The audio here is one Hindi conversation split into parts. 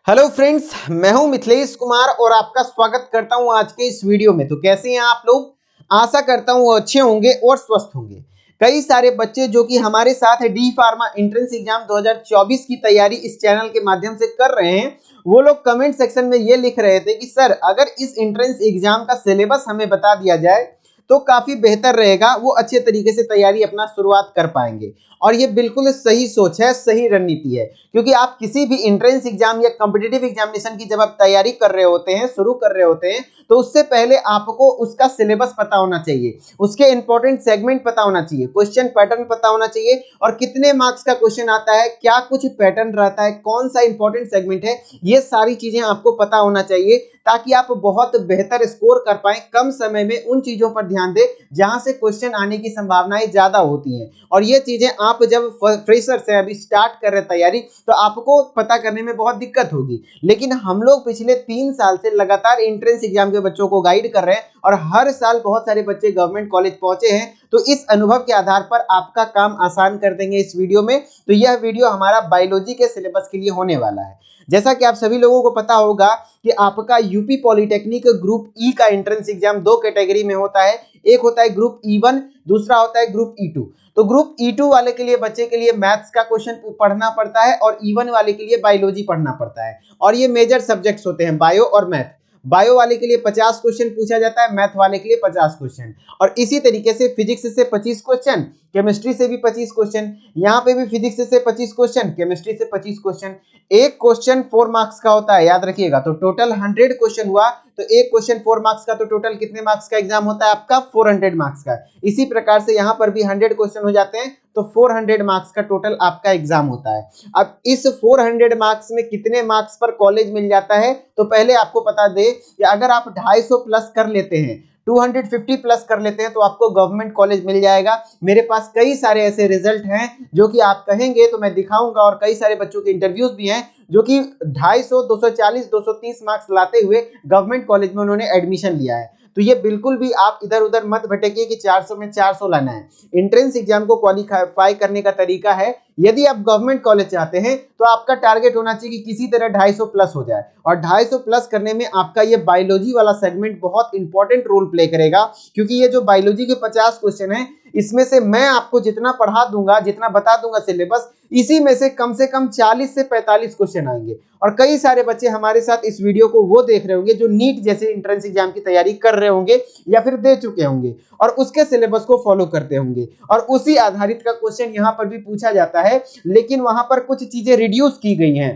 हेलो फ्रेंड्स, मैं हूं मिथिलेश कुमार और आपका स्वागत करता हूं आज के इस वीडियो में। तो कैसे हैं आप लोग? आशा करता हूं वो अच्छे होंगे और स्वस्थ होंगे। कई सारे बच्चे जो कि हमारे साथ डी फार्मा एंट्रेंस एग्जाम 2024 की तैयारी इस चैनल के माध्यम से कर रहे हैं, वो लोग कमेंट सेक्शन में ये लिख रहे थे कि सर अगर इस एंट्रेंस एग्जाम का सिलेबस हमें बता दिया जाए तो काफी बेहतर रहेगा, वो अच्छे तरीके से तैयारी अपना शुरुआत कर पाएंगे। और ये बिल्कुल सही सोच है, सही रणनीति है, क्योंकि आप किसी भी एंट्रेंस एग्जाम या कॉम्पिटिटिव एग्जामिनेशन की जब आप तैयारी कर रहे होते हैं, शुरू कर रहे होते हैं, तो उससे पहले आपको उसका सिलेबस पता होना चाहिए, उसके इंपॉर्टेंट सेगमेंट पता होना चाहिए, क्वेश्चन पैटर्न पता होना चाहिए और कितने मार्क्स का क्वेश्चन आता है, क्या कुछ पैटर्न रहता है, कौन सा इंपॉर्टेंट सेगमेंट है, ये सारी चीजें आपको पता होना चाहिए ताकि आप बहुत बेहतर स्कोर कर पाएं। कम समय में उन चीजों पर ध्यान दें जहां से क्वेश्चन आने की संभावनाएं ज्यादा होती हैं। और ये चीजें आप जब फ्रेशर से अभी स्टार्ट कर रहे हैं तैयारी, तो आपको पता करने में बहुत दिक्कत होगी। लेकिन हम लोग पिछले 3 साल से लगातार एंट्रेंस एग्जाम के बच्चों को गाइड कर रहे हैं और हर साल बहुत सारे बच्चे गवर्नमेंट कॉलेज पहुंचे हैं। तो इस अनुभव के आधार पर आपका काम आसान कर देंगे इस वीडियो में। तो यह वीडियो हमारा बायोलॉजी के सिलेबस के लिए होने वाला है। जैसा कि आप सभी लोगों को पता होगा कि आपका यूपी पॉलिटेक्निक ग्रुप ई का एंट्रेंस एग्जाम 2 कैटेगरी में होता है। एक होता है ग्रुप E1, दूसरा होता है ग्रुप E2। तो ग्रुप E2 वाले के लिए बच्चे के लिए मैथ्स का क्वेश्चन पढ़ना पड़ता है और E1 वाले के लिए बायोलॉजी पढ़ना पड़ता है। और ये मेजर सब्जेक्ट्स होते हैं, बायो और मैथ। बायो वाले के लिए 50 क्वेश्चन पूछा जाता है, मैथ वाले के लिए 50 क्वेश्चन। और इसी तरीके से फिजिक्स से 25 क्वेश्चन, केमिस्ट्री से भी 25 क्वेश्चन, यहाँ पे भी फिजिक्स से 25 क्वेश्चन, केमिस्ट्री से 25 क्वेश्चन। एक क्वेश्चन 4 मार्क्स का होता है, याद रखिएगा। तो टोटल 100 क्वेश्चन हुआ, तो एक क्वेश्चन 4 मार्क्स का, तो टोटल कितने मार्क्स का एग्जाम होता है आपका? 400 मार्क्स का। इसी प्रकार से यहाँ पर भी 100 क्वेश्चन हो जाते हैं, तो 400 मार्क्स का टोटल आपका एग्जाम होता है। अब इस 400 मार्क्स में कितने मार्क्स पर कॉलेज मिल जाता है, तो पहले आपको बता दे कि अगर आप 250 प्लस कर लेते हैं, 250 प्लस कर लेते हैं, तो आपको गवर्नमेंट कॉलेज मिल जाएगा। मेरे पास कई सारे ऐसे रिजल्ट हैं जो कि आप कहेंगे तो मैं दिखाऊंगा, और कई सारे बच्चों के इंटरव्यूज भी हैं जो कि 250, 240, 230 मार्क्स लाते हुए गवर्नमेंट कॉलेज में उन्होंने एडमिशन लिया है। तो ये बिल्कुल भी आप इधर उधर मत भटकिए कि 400 में 400 लाना है। एंट्रेंस एग्जाम को क्वालिफाई करने का तरीका है, यदि आप गवर्नमेंट कॉलेज चाहते हैं तो आपका टारगेट होना चाहिए कि किसी तरह 250 प्लस हो जाए। और 250 प्लस करने में आपका ये बायोलॉजी वाला सेगमेंट बहुत इंपॉर्टेंट रोल प्ले करेगा, क्योंकि ये जो बायोलॉजी के 50 क्वेश्चन है, इसमें से मैं आपको जितना पढ़ा दूंगा, जितना बता दूंगा सिलेबस, इसी में से कम 40 से 45 क्वेश्चन आएंगे। और कई सारे बच्चे हमारे साथ इस वीडियो को वो देख रहे होंगे जो नीट जैसे एंट्रेंस एग्जाम की तैयारी कर रहे होंगे या फिर दे चुके होंगे और उसके सिलेबस को फॉलो करते होंगे, और उसी आधारित का क्वेश्चन यहाँ पर भी पूछा जाता है। लेकिन वहां पर कुछ चीजें रिड्यूस की गई हैं,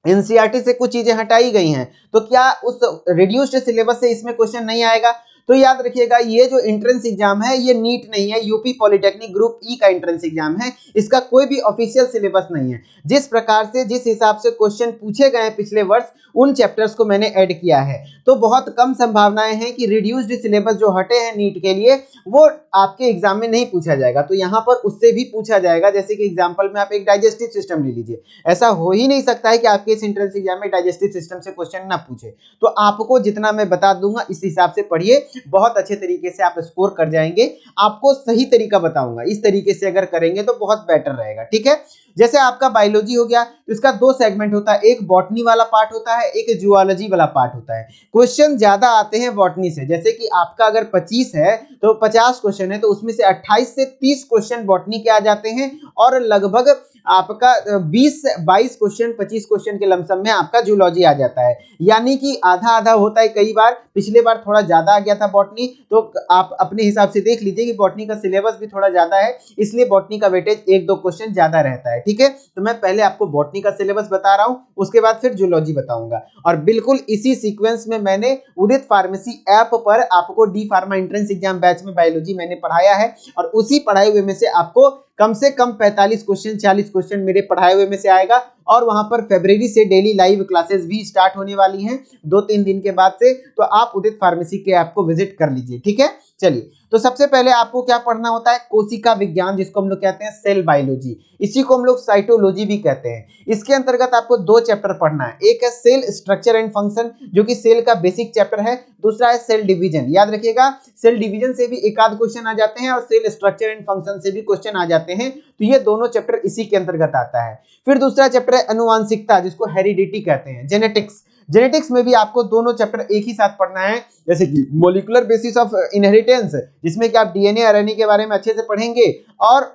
एनसीईआरटी से कुछ चीजें हटाई गई हैं। तो क्या उस रिड्यूस्ड सिलेबस से इसमें क्वेश्चन नहीं आएगा? तो याद रखिएगा, ये जो एंट्रेंस एग्जाम है ये नीट नहीं है, यूपी पॉलिटेक्निक ग्रुप ई का एंट्रेंस एग्जाम है। इसका कोई भी ऑफिशियल सिलेबस नहीं है। जिस प्रकार से, जिस हिसाब से क्वेश्चन पूछे गए हैं पिछले वर्ष, उन चैप्टर्स को मैंने ऐड किया है। तो बहुत कम संभावनाएं हैं कि रिड्यूस्ड सिलेबस जो हटे हैं नीट के लिए, वो आपके एग्जाम में नहीं पूछा जाएगा। तो यहाँ पर उससे भी पूछा जाएगा। जैसे कि एग्जाम्पल में आप एक डाइजेस्टिव सिस्टम ले लीजिए। ऐसा हो ही नहीं सकता है कि आपके इस एंट्रेंस एग्जाम में डाइजेस्टिव सिस्टम से क्वेश्चन ना पूछे। तो आपको जितना मैं बता दूंगा इस हिसाब से पढ़िए, बहुत अच्छे तरीके से आप स्कोर कर जाएंगे। आपको सही तरीका बताऊंगा, इस तरीके से अगर करेंगे तो बहुत बेटर रहेगा। ठीक है, जैसे आपका बायोलॉजी हो गया, तो इसका 2 सेगमेंट होता है, एक बॉटनी वाला पार्ट होता है, एक जूलॉजी वाला पार्ट होता है। क्वेश्चन ज्यादा आते हैं बॉटनी से, जैसे कि आपका अगर 25 है तो 50 क्वेश्चन है, तो उसमें से 28 से 30 क्वेश्चन बॉटनी के आ जाते हैं और लगभग आपका 20 से 22 क्वेश्चन, 25 क्वेश्चन के लमसम में आपका जूलॉजी आ जाता है। यानी कि आधा आधा होता है। कई बार पिछले बार थोड़ा ज्यादा आ गया था बॉटनी, तो आप अपने हिसाब से देख लीजिए कि बॉटनी का सिलेबस भी थोड़ा ज्यादा है, इसलिए बॉटनी का वेटेज 1-2 क्वेश्चन ज्यादा रहता है। ठीक है, तो मैं पहले आपको बॉटनी का सिलेबस बता रहा हूं, उसके बाद फिर जूलॉजी बताऊंगा। और बिल्कुल इसी सीक्वेंस में मैंने उदित फार्मेसी ऐप पर आपको D pharma entrance exam batch में बायोलॉजी मैंने पढ़ाया है, और उसी पढ़ाए हुए में से आपको कम से कम 45 क्वेश्चन, 40 क्वेश्चन मेरे पढ़ाए हुए में से आएगा। और वहां पर फरवरी से डेली लाइव क्लासेस भी स्टार्ट होने वाली हैं 2-3 दिन के बाद से। तो आप उदित फार्मेसी के ऐप को विजिट कर लीजिए। ठीक है, चलिए, तो सबसे पहले आपको क्या पढ़ना होता है? कोशिका विज्ञान, जिसको हम लोग कहते हैं सेल बायोलॉजी, इसी को हम लोग साइटोलॉजी भी कहते हैं। इसके अंतर्गत आपको 2 चैप्टर पढ़ना है। एक है सेल स्ट्रक्चर एंड फंक्शन, जो कि सेल का बेसिक चैप्टर है। दूसरा है सेल डिवीजन। याद रखिएगा, सेल डिवीजन से भी एक आध क्वेश्चन आ जाते हैं और सेल स्ट्रक्चर एंड फंक्शन से भी क्वेश्चन आ जाते हैं। तो ये दोनों चैप्टर इसी के अंतर्गत आता है। फिर दूसरा चैप्टर चैप्टर है अनुवांशिकता, जिसको हेरिडिटी कहते हैं, जेनेटिक्स। जेनेटिक्स में भी आपको दोनों चैप्टर एक ही साथ पढ़ना है, जैसे कि मॉलिक्यूलर बेसिस ऑफ इनहेरिटेंस, जिसमें कि आप डीएनए आरएनए के बारे में अच्छे से पढ़ेंगे, और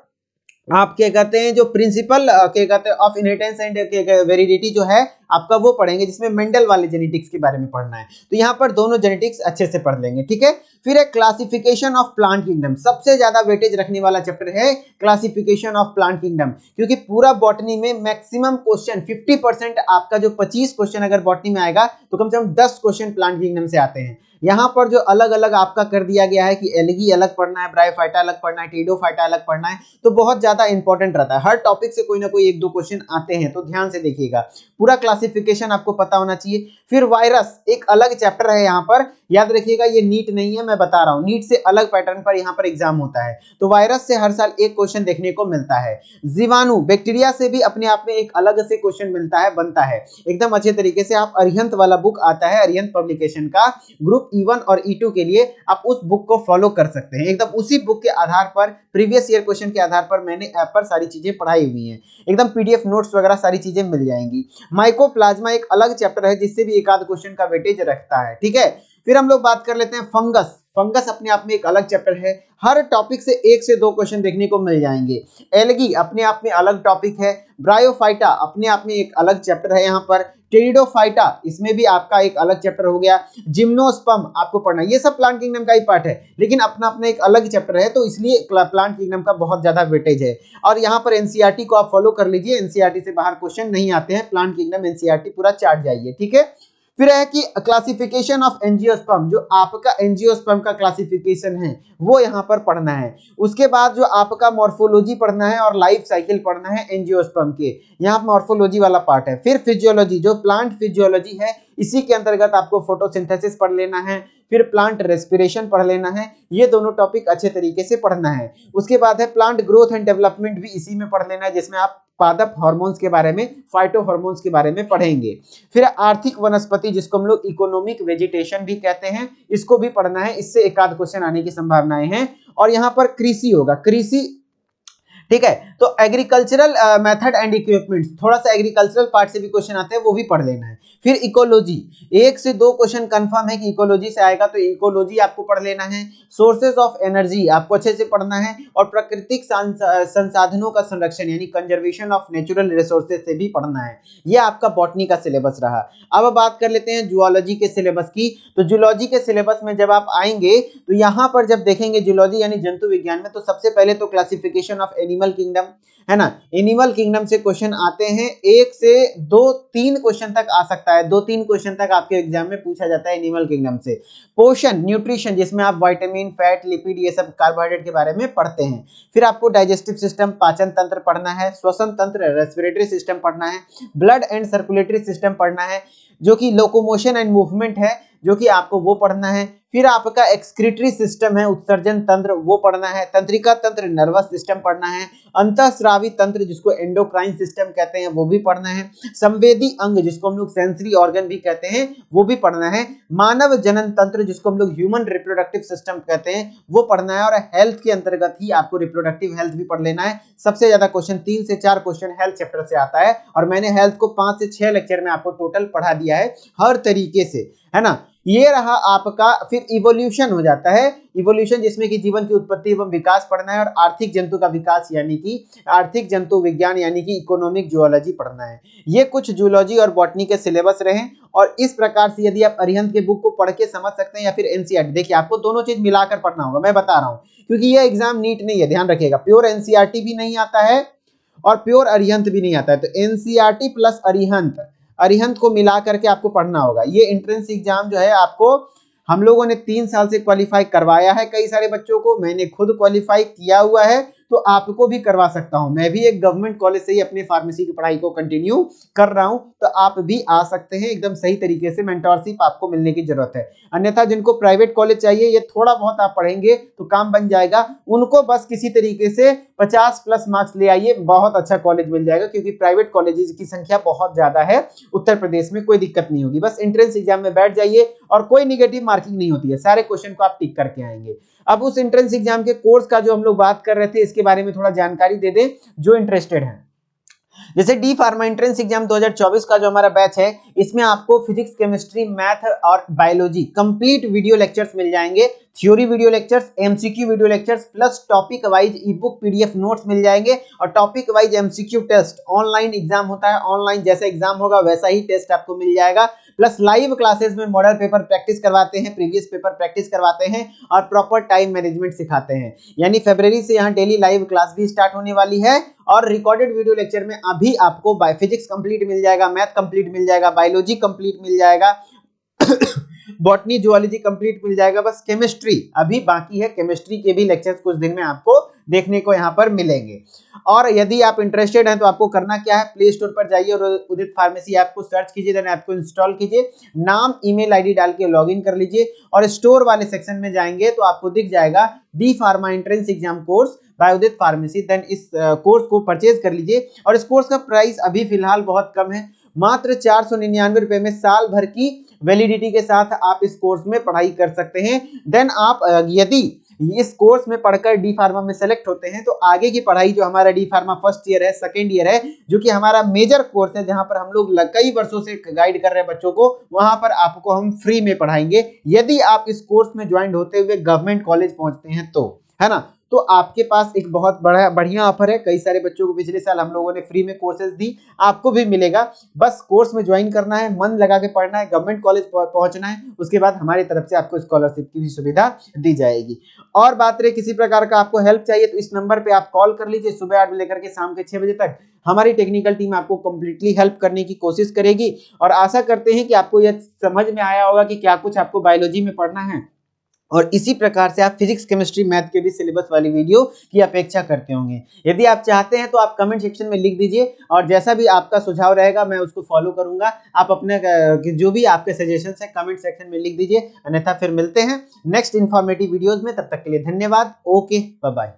आप क्या कहते हैं जो प्रिंसिपल क्या कहते हैं ऑफ इनहेरिटेंस एंड वेरिडिटी जो है आपका वो पढ़ेंगे, जिसमें मेंडल वाले जेनेटिक्स के बारे में पढ़ना है। तो यहाँ पर दोनों जेनेटिक्स अच्छे से पढ़ लेंगे, ठीक है। फिर एक क्लासिफिकेशन ऑफ प्लांट किंगडम, सबसे ज्यादा वेटेज रखने वाला चैप्टर है क्लासिफिकेशन ऑफ प्लांट किंगडम, क्योंकि पूरा बॉटनी में मैक्सिमम क्वेश्चन 50% आपका जो 25 क्वेश्चन अगर बॉटनी में आएगा तो कम से कम 10 क्वेश्चन प्लांट किंगडम से आते हैं। यहाँ पर जो अलग अलग आपका कर दिया गया है कि एल्गी अलग पढ़ना है, ब्रायोफाइटा अलग पढ़ना है, टेरिडोफाइटा अलग पढ़ना है, तो बहुत ज्यादा इंपॉर्टेंट रहता है। हर टॉपिक से कोई ना कोई एक दो क्वेश्चन आते हैं, तो ध्यान से देखिएगा, पूरा क्लासिफिकेशन आपको पता होना चाहिए। फिर वायरस एक अलग चैप्टर है यहाँ पर, याद रखिएगा ये नीट नहीं है, मैं बता रहा हूँ, नीट से अलग पैटर्न पर यहाँ पर एग्जाम होता है। तो वायरस से हर साल एक क्वेश्चन देखने को मिलता है। जीवाणु बैक्टीरिया से भी अपने आप में एक अलग से क्वेश्चन मिलता है, बनता है एकदम अच्छे तरीके से। आप अरिहंत वाला बुक आता है, अरिहंत पब्लिकेशन का, ग्रुप E1 और E2 के लिए आप उस बुक को फॉलो कर सकते हैं। एकदम उसी बुक के आधार पर, प्रीवियस ईयर क्वेश्चन के आधार पर मैंने ऐप पर सारी चीजें पढ़ाई हुई हैं, एकदम पीडीएफ नोट्स वगैरह सारी चीजें मिल जाएंगी। माइकोप्लाज्मा एक अलग चैप्टर है, जिससे भी एक आध क्वेश्चन का वेटेज रखता है, ठीक है। फिर हम लोग बात कर लेते हैं फंगस। फंगस अपने आप में एक अलग चैप्टर है, हर टॉपिक से 1 से 2 क्वेश्चन देखने को मिल जाएंगे। एल्गी अपने आप में अलग टॉपिक है। ब्रायोफाइटा अपने आप में एक अलग चैप्टर है यहाँ पर। टेरिडोफाइटा इसमें भी आपका एक अलग चैप्टर हो गया। जिम्नोस्पर्म आपको पढ़ना है, ये सब प्लांट किंगडम का ही पार्ट है, लेकिन अपना अपना एक अलग चैप्टर है, तो इसलिए प्लांट किंगडम का बहुत ज्यादा वेटेज है। और यहाँ पर एनसीईआरटी को आप फॉलो कर लीजिए, एनसीईआरटी से बाहर क्वेश्चन नहीं आते हैं, प्लांट किंगडम एनसीईआरटी पूरा चाट जाइए, ठीक है। फिर है कि क्लासिफिकेशन ऑफ एंजियोस्पर्म, जो आपका एंजियोस्पर्म का क्लासिफिकेशन है वो यहाँ पर पढ़ना है। उसके बाद जो आपका मॉर्फोलॉजी पढ़ना है और लाइफ साइकिल पढ़ना है एंजियोस्पर्म के, यहाँ मॉर्फोलॉजी वाला पार्ट है। फिर फिजियोलॉजी, जो प्लांट फिजियोलॉजी है, इसी के अंतर्गत आपको फोटोसिंथेसिस पढ़ लेना है, फिर प्लांट रेस्पिरेशन पढ़ लेना है, ये दोनों टॉपिक अच्छे तरीके से पढ़ना है। उसके बाद है प्लांट ग्रोथ एंड डेवलपमेंट, भी इसी में पढ़ लेना है, जिसमें आप पादप हार्मोन्स के बारे में, फाइटो हार्मोन्स के बारे में पढ़ेंगे। फिर आर्थिक वनस्पति, जिसको हम लोग इकोनॉमिक वेजिटेशन भी कहते हैं, इसको भी पढ़ना है, इससे एक आध क्वेश्चन आने की संभावनाएं हैं। और यहाँ पर कृषि होगा, कृषि, ठीक है। तो एग्रीकल्चरल मेथड एंड इक्विपमेंट्स, थोड़ा सा एग्रीकल्चरल पार्ट से भी क्वेश्चन आते हैं, वो भी पढ़ लेना है। फिर इकोलॉजी, 1 से 2 क्वेश्चन कंफर्म है कि इकोलॉजी से आएगा, तो इकोलॉजी आपको पढ़ लेना है। सोर्सेज ऑफ एनर्जी आपको अच्छे से पढ़ना है, और प्राकृतिक संसाधनों का संरक्षण यानी कंजर्वेशन ऑफ नेचुरल रिसोर्सेज से भी पढ़ना है। ये आपका बॉटनी का सिलेबस रहा। अब बात कर लेते हैं जूलॉजी के सिलेबस की। तो जूलॉजी के सिलेबस में जब आप आएंगे तो यहाँ पर जब देखेंगे जूलॉजी यानी जंतु विज्ञान में, तो सबसे पहले तो क्लासिफिकेशन ऑफ एनिमल किंगडम है ना, एनिमल किंगडम से क्वेश्चन आते हैं, 1 से 2-3 क्वेश्चन तक आ सकता है, 2-3 क्वेश्चन तक आपके एग्जाम में पूछा जाता है एनिमल किंगडम से। पोषण, न्यूट्रिशन, जिसमें आप विटामिन, फैट, लिपिड, ये सब कार्बोहाइड्रेट के बारे में पढ़ते हैं। फिर आपको डाइजेस्टिव सिस्टम, पाचन तंत्र पढ़ना है, श्वसन तंत्र, रेस्पिरेटरी सिस्टम पढ़ना है, ब्लड एंड सर्कुलेटरी सिस्टम पढ़ना है, जो कि लोकोमोशन एंड मूवमेंट है, जो कि आपको वो पढ़ना है। फिर आपका एक्सक्रीटरी सिस्टम है, उत्सर्जन तंत्र, वो पढ़ना है। तंत्रिका तंत्र, नर्वस सिस्टम पढ़ना है। अंतःस्रावी तंत्र, जिसको एंडोक्राइन सिस्टम कहते हैं, वो भी पढ़ना है। संवेदी अंग, जिसको हम लोग सेंसरी ऑर्गन भी कहते हैं, वो भी पढ़ना है। मानव जनन तंत्र, जिसको हम लोग ह्यूमन रिप्रोडक्टिव सिस्टम कहते हैं, वो पढ़ना है। और हेल्थ के अंतर्गत ही आपको रिप्रोडक्टिव हेल्थ भी पढ़ लेना है। सबसे ज्यादा क्वेश्चन 3 से 4 क्वेश्चन हेल्थ चैप्टर से आता है, और मैंने हेल्थ को 5 से 6 लेक्चर में आपको टोटल पढ़ा दिया है हर तरीके से, है ना। ये रहा आपका। फिर इवोल्यूशन हो जाता है, इवोल्यूशन जिसमें कि जीवन की उत्पत्ति एवं विकास पढ़ना है, और आर्थिक जंतु का विकास यानी कि आर्थिक जंतु विज्ञान यानी कि इकोनॉमिक जूलॉजी पढ़ना है। ये कुछ जूलॉजी और बॉटनी के सिलेबस रहे। और इस प्रकार से यदि आप अरिहंत के बुक को पढ़ के समझ सकते हैं, या फिर एनसीईआरटी, देखिए आपको दोनों चीज मिलाकर पढ़ना होगा, मैं बता रहा हूँ, क्योंकि ये एग्जाम नीट नहीं है, ध्यान रखिएगा। प्योर एनसीईआरटी भी नहीं आता है और प्योर अरिहंत भी नहीं आता है, तो एनसीईआरटी प्लस अरिहंत, अरिहंत को मिला करके आपको पढ़ना होगा। ये एंट्रेंस एग्जाम जो है आपको हम लोगों ने 3 साल से क्वालिफाई करवाया है, कई सारे बच्चों को, मैंने खुद क्वालिफाई किया हुआ है, तो आपको भी करवा सकता हूं। मैं भी एक गवर्नमेंट कॉलेज से ही अपनी फार्मेसी की पढ़ाई को कंटिन्यू कर रहा हूं, तो आप भी आ सकते हैं। एकदम सही तरीके से मेंटरशिप आपको मिलने की जरूरत है। अन्यथा जिनको प्राइवेट कॉलेज चाहिए, ये थोड़ा बहुत आप पढ़ेंगे तो काम बन जाएगा, उनको बस किसी तरीके से 50+ मार्क्स ले आइए, बहुत अच्छा कॉलेज मिल जाएगा, क्योंकि प्राइवेट कॉलेजेस की संख्या बहुत ज्यादा है उत्तर प्रदेश में। कोई दिक्कत नहीं होगी, बस एंट्रेंस एग्जाम में बैठ जाइए, और कोई निगेटिव मार्किंग नहीं होती है, सारे क्वेश्चन को आप टिक करके आएंगे। अब उस एंट्रेंस एग्जाम के कोर्स का जो हम लोग बात कर रहे थे, इसके बारे में थोड़ा जानकारी दे दें जो इंटरेस्टेड है। जैसे डी फार्मा एंट्रेंस एग्जाम 2024 का जो हमारा बैच है, इसमें आपको फिजिक्स, केमिस्ट्री, मैथ और बायोलॉजी कंप्लीट वीडियो लेक्चर्स मिल जाएंगे। Theory video lectures, MCQ video lectures plus topic wise e book PDF notes मिल जाएंगे और topic wise MCQ test. Online exam होता है, ऑनलाइन जैसा एग्जाम होगा वैसा ही टेस्ट आपको मिल जाएगा। प्लस लाइव क्लासेस में मॉडल पेपर प्रैक्टिस करवाते हैं, प्रीवियस पेपर प्रैक्टिस करवाते हैं और प्रॉपर टाइम मैनेजमेंट सिखाते हैं। यानी फरवरी से यहाँ डेली लाइव क्लास भी स्टार्ट होने वाली है और रिकॉर्डेड वीडियो लेक्चर में अभी आपको फिजिक्स कंप्लीट मिल जाएगा, मैथ कंप्लीट मिल जाएगा, बायोलॉजी कंप्लीट मिल जाएगा, बॉटनी जूलॉजी कंप्लीट मिल जाएगा। बस केमिस्ट्री अभी बाकी है, केमिस्ट्री के भी लेक्चर्स कुछ दिन में आपको देखने को यहाँ पर मिलेंगे। और यदि आप इंटरेस्टेड हैं तो आपको करना क्या है, प्ले स्टोर पर जाइए और उदित फार्मेसी ऐप को सर्च कीजिए, देन ऐप को इंस्टॉल कीजिए, नाम ईमेल आईडी डाल के लॉगिन कर लीजिए और स्टोर वाले सेक्शन में जाएंगे तो आपको दिख जाएगा D pharma entrance exam course by Udit pharmacy. Then इस कोर्स को परचेज कर लीजिए और इस कोर्स का प्राइस अभी फिलहाल बहुत कम है, मात्र 499 रुपए में साल भर की वैलिडिटी के साथ आप इस कोर्स में पढ़ाई कर सकते हैं। देन आप यदि इस कोर्स में पढ़कर डी फार्मा में सेलेक्ट होते हैं तो आगे की पढ़ाई जो हमारा डी फार्मा फर्स्ट ईयर है, सेकेंड ईयर है, जो कि हमारा मेजर कोर्स है, जहां पर हम लोग कई वर्षों से गाइड कर रहे हैं बच्चों को, वहां पर आपको हम फ्री में पढ़ाएंगे यदि आप इस कोर्स में ज्वाइन होते हुए गवर्नमेंट कॉलेज पहुंचते हैं तो, है ना। तो आपके पास एक बहुत बड़ा बढ़िया ऑफर है, कई सारे बच्चों को पिछले साल हम लोगों ने फ्री में कोर्सेज दी, आपको भी मिलेगा। बस कोर्स में ज्वाइन करना है, मन लगा के पढ़ना है, गवर्नमेंट कॉलेज पहुंचना है, उसके बाद हमारी तरफ से आपको स्कॉलरशिप की भी सुविधा दी जाएगी। और बात रही किसी प्रकार का आपको हेल्प चाहिए तो इस नंबर पे आप कॉल कर लीजिए, सुबह 8 बजे लेकर के शाम के 6 बजे तक हमारी टेक्निकल टीम आपको कंप्लीटली हेल्प करने की कोशिश करेगी। और आशा करते हैं कि आपको यह समझ में आया होगा कि क्या कुछ आपको बायोलॉजी में पढ़ना है और इसी प्रकार से आप फिजिक्स, केमिस्ट्री, मैथ के भी सिलेबस वाली वीडियो की अपेक्षा करते होंगे। यदि आप चाहते हैं तो आप कमेंट सेक्शन में लिख दीजिए और जैसा भी आपका सुझाव रहेगा मैं उसको फॉलो करूंगा। आप अपने जो भी आपके सजेशन है कमेंट सेक्शन में लिख दीजिए, अन्यथा फिर मिलते हैं नेक्स्ट इंफॉर्मेटिव वीडियोज में। तब तक के लिए धन्यवाद। Okay, bye bye.